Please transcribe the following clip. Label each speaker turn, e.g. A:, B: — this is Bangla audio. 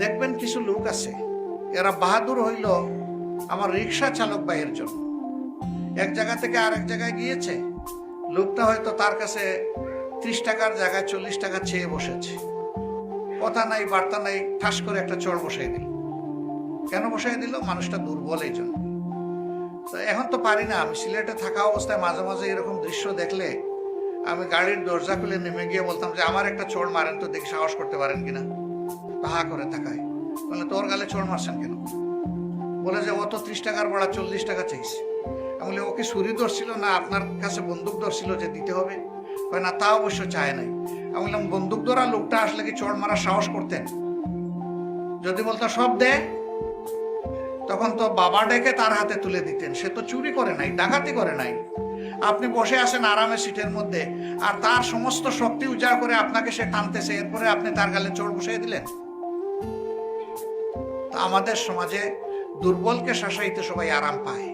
A: দেখবেন কিছু লোক আছে, এরা বাহাদুর হইল আমার রিক্সা চালক ভাইয়ের জন্য। এক জায়গা থেকে আরেক জায়গায় গিয়েছে, লোকটা হয়তো তার কাছে 30 টাকার জায়গায় 40 টাকা চেয়ে বসেছে, কথা নাই বার্তা নাই, ঠাস করে একটা চড় বসাই দিল। কেন বসাই দিল? মানুষটা দুর্বল এই জন্য। তো এখন তো পারি না, আমি সিলেটে থাকা অবস্থায় মাঝে মাঝে এরকম দৃশ্য দেখলে আমি গাড়ির দরজা খুলে নেমে গিয়ে বলতাম যে আমার একটা চড় মারেন তো, দেখি সাহস করতে পারেন কিনা। তাহা করে তাকায়, বলে তোর গালে চড় মারছেন কেন? বলে যে ও তো 30 টাকার ভাড়া 40 টাকা চাইছে। আমি বলি ওকে ছুরি ধরছিল না আপনার কাছে বন্দুক ধরছিল যে দিতে হবে? না, তা অবশ্য চায় নাই। আমি বললাম বন্দুক ধরা লোকটা আসলে কি চড় মারার সাহস করতেন? যদি বলতো সব দে, তখন তো বাবা ডেকে তার হাতে তুলে দিতেন। সে তো চুরি করে নাই, ডাকাতি করে নাই। আপনি বসে আছেন আরামে সিটের মধ্যে, আর তার সমস্ত শক্তি উজাড় করে আপনাকে সে টানতেছে, এরপরে আপনি তার গালে চড় বসিয়ে দিলেন। আমাদের সমাজে দুর্বলকে শাসাইতে সবাই আরাম পায়।